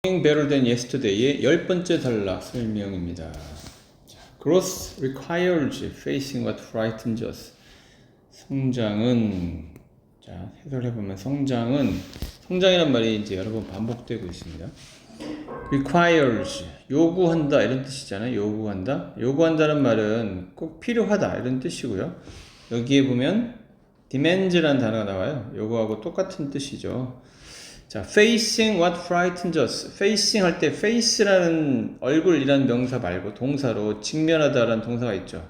better than yesterday의 10번째 단락 설명입니다. Growth requires facing what frightens us. 성장은, 자, 해설해보면 성장이란 말이 이제 여러 번 반복되고 있습니다. requires, 요구한다 이런 뜻이잖아요. 요구한다는 말은 꼭 필요하다 이런 뜻이고요. 여기에 보면 demands라는 단어가 나와요. 요구하고 똑같은 뜻이죠. 자, facing what frightens us. facing 할 때 face라는 얼굴이라는 명사 말고 동사로 직면하다라는 동사가 있죠.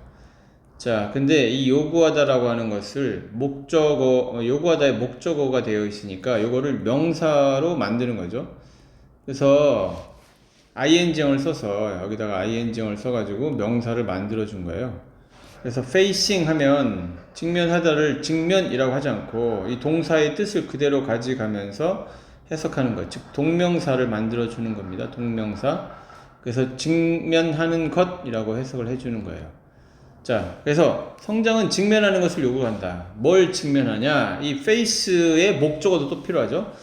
자, 근데 이 요구하다라고 하는 것을 요구하다의 목적어가 되어 있으니까 요거를 명사로 만드는 거죠. 그래서 ing형을 써서 여기다가 ing형을 써가지고 명사를 만들어 준 거예요. 그래서 facing 하면 직면하다를 직면이라고 하지 않고 이 동사의 뜻을 그대로 가져가면서 해석하는 것, 즉 동명사를 만들어 주는 겁니다. 동명사. 그래서 직면하는 것이라고 해석을 해주는 거예요. 자, 그래서 성장은 직면하는 것을 요구한다. 뭘 직면하냐? 이 face의 목적어도 또 필요하죠.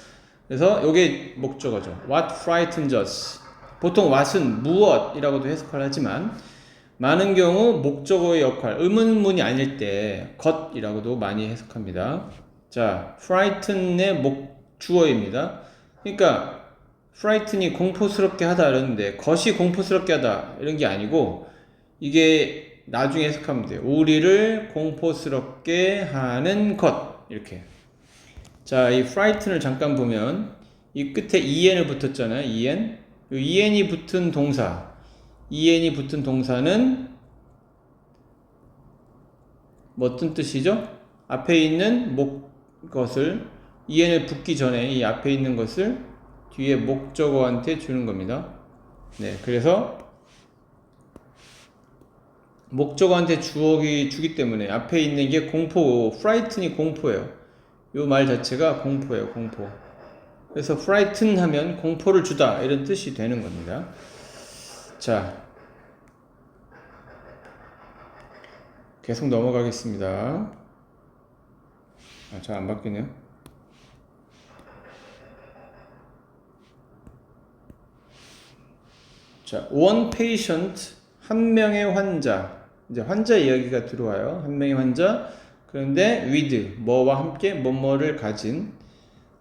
그래서 이게 목적어죠. What frightens us. 보통 what은 무엇이라고도 해석을 하지만 많은 경우 목적어의 역할, 의문문이 아닐 때 것이라고도 많이 해석합니다. 자, frighten의 주어입니다. 그러니까 frighten이 공포스럽게 하다 이러는데 것이 공포스럽게 하다 이런 게 아니고 이게 나중에 해석하면 돼요. 우리를 공포스럽게 하는 것 이렇게. 자, 이 frighten을 잠깐 보면 이 끝에 en을 붙었잖아요. en이 붙은 동사. en이 붙은 동사는 뭐 어떤 뜻이죠? 앞에 있는 것을 en을 붙기 전에 이 앞에 있는 것을 뒤에 목적어한테 주는 겁니다. 네, 그래서 목적어한테 주기 때문에 앞에 있는 게 frighten이 공포예요. 이 말 자체가 공포예요, 공포. 그래서 frighten 하면 공포를 주다 이런 뜻이 되는 겁니다. 자, 계속 넘어가겠습니다. 잘 안 바뀌네요. 자, one patient, 한 명의 환자. 이제 환자 이야기가 들어와요. 한 명의 환자. 그런데 with, 뭐와 함께 뭐뭐를 가진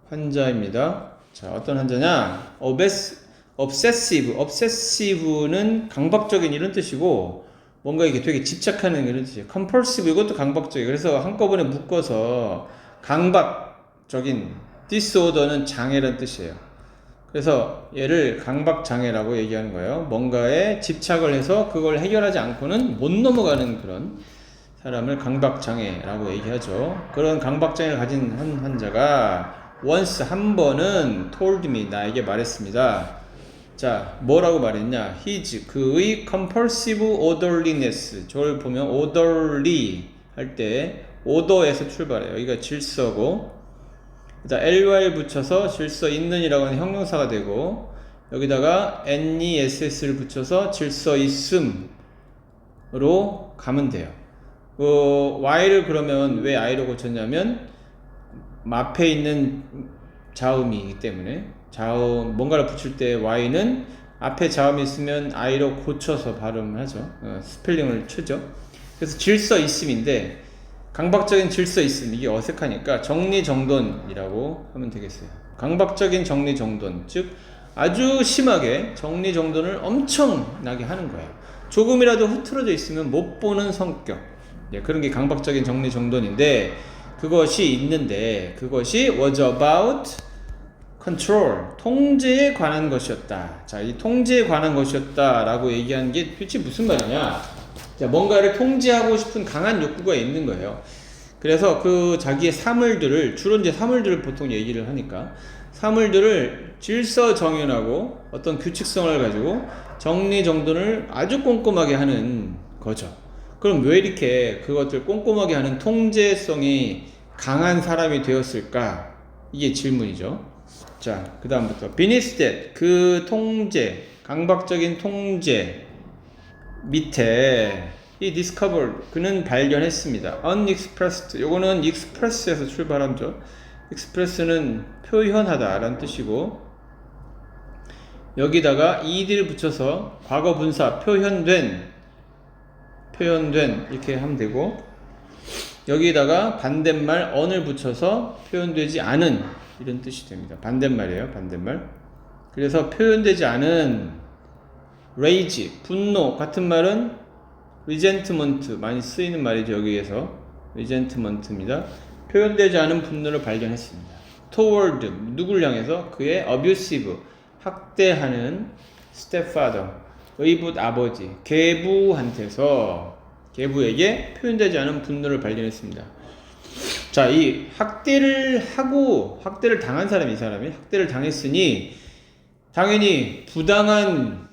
환자입니다. 자, 어떤 환자냐? obsessive는 강박적인 이런 뜻이고 뭔가 이게 되게 집착하는 이런 뜻이에요. compulsive 이것도 강박적이에요. 그래서 한꺼번에 묶어서 강박적인 disorder는 장애라는 뜻이에요. 그래서 얘를 강박장애라고 얘기하는 거예요. 뭔가에 집착을 해서 그걸 해결하지 않고는 못 넘어가는 그런 사람을 강박장애라고 얘기하죠. 그런 강박장애를 가진 한 환자가 once 한 번은 told me 나에게 말했습니다. 자, 뭐라고 말했냐? 그의 compulsive orderliness. 저를 보면 orderly 할 때 order에서 출발해요. 여기가 질서고 ly를 붙여서 질서 있는이라고 하는 형용사가 되고 여기다가 ness를 붙여서 질서 있음으로 가면 돼요. y를 그러면 왜 i로 고쳤냐면 앞에 있는 자음이기 때문에 뭔가를 붙일 때 y는 앞에 자음이 있으면 i로 고쳐서 발음을 하죠. 스펠링을 치죠. 그래서 질서 있음인데 강박적인 질서 있음, 이게 어색하니까 정리정돈이라고 하면 되겠어요. 강박적인 정리정돈, 즉 아주 심하게 정리정돈을 엄청나게 하는 거예요. 조금이라도 흐트러져 있으면 못 보는 성격, 그런 게 강박적인 정리정돈인데 그것이 was about control, 통제에 관한 것이었다. 자, 이 통제에 관한 것이었다라고 얘기하는 게 도대체 무슨 말이냐? 자, 뭔가를 통제하고 싶은 강한 욕구가 있는 거예요. 그래서 그 자기의 사물들을, 주로 이제 사물들을 보통 얘기를 하니까, 사물들을 질서정연하고 어떤 규칙성을 가지고 정리정돈을 아주 꼼꼼하게 하는 거죠. 그럼 왜 이렇게 그것들 꼼꼼하게 하는 통제성이 강한 사람이 되었을까? 이게 질문이죠. 자, 그 다음부터 beneath that, 그 통제, 강박적인 통제 밑에 이 discover, 그는 발견했습니다. unexpressed, 요거는 express에서 출발하죠. express는 표현하다 라는 뜻이고 여기다가 ed를 붙여서 과거 분사 표현된 이렇게 하면 되고, 여기다가 반대말 on을 붙여서 표현되지 않은 이런 뜻이 됩니다. 반대말이에요. 반대말. 그래서 표현되지 않은 rage, 분노 같은 말은 resentment, 많이 쓰이는 말이죠. 여기에서 resentment입니다. 표현되지 않은 분노를 발견했습니다. toward, 누굴 향해서? 그의 abusive, 학대하는 stepfather, 의붓 아버지, 계부에게 표현되지 않은 분노를 발견했습니다. 자, 이 학대를 당한 사람이, 이 사람이 학대를 당했으니 당연히 부당한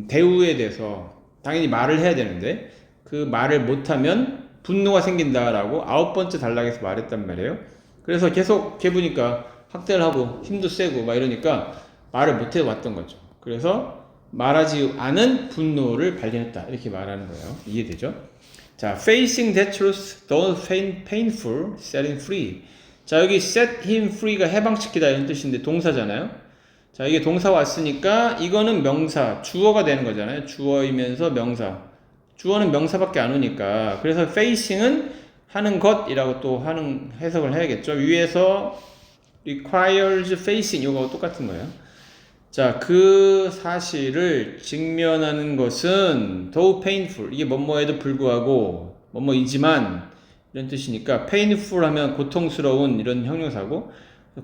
대우에 대해서 당연히 말을 해야 되는데, 그 말을 못하면 분노가 생긴다라고 9번째 단락에서 말했단 말이에요. 그래서 계속 계부니까 학대를 하고 힘도 세고 막 이러니까 말을 못해 왔던 거죠. 그래서 말하지 않은 분노를 발견했다, 이렇게 말하는 거예요. 이해되죠? 자, facing that truth, though painful, setting free. 자, 여기 set him free가 해방시키다 이런 뜻인데 동사잖아요. 자, 이게 동사 왔으니까 이거는 명사, 주어가 되는 거잖아요. 주어이면서 명사. 주어는 명사밖에 안 오니까. 그래서 facing은 하는 것이라고 또 하는 해석을 해야겠죠. 위에서 requires facing, 이거 똑같은 거예요. 자, 그 사실을 직면하는 것은 though painful, 이게 뭐뭐에도 불구하고 뭐뭐이지만 이런 뜻이니까 painful 하면 고통스러운 이런 형용사고,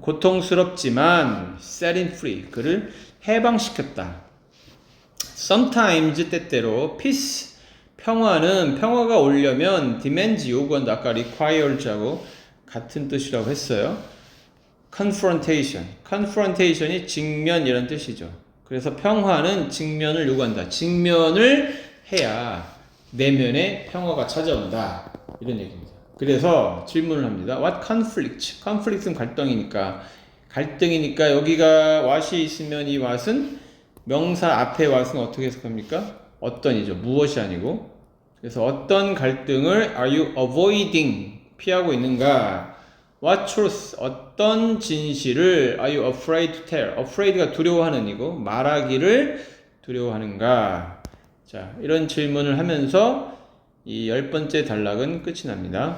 고통스럽지만 setting free, 그를 해방시켰다. sometimes, 때때로 peace, 평화가 오려면 demands, 요구한다. 아까 requires하고 같은 뜻이라고 했어요. confrontation이 직면 이런 뜻이죠. 그래서 평화는 직면을 요구한다. 직면을 해야 내면에 평화가 찾아온다, 이런 얘기입니다. 그래서 질문을 합니다. What conflict? conflict은 갈등이니까 여기가 what이 있으면 이 what은 명사 앞에 what은 어떻게 해석합니까? 어떤이죠. 무엇이 아니고. 그래서 어떤 갈등을 are you avoiding? 피하고 있는가? What truth? 어떤 진실을 are you afraid to tell? afraid가 두려워하는 이고 말하기를 두려워하는가? 자, 이런 질문을 하면서 이 10번째 단락은 끝이 납니다.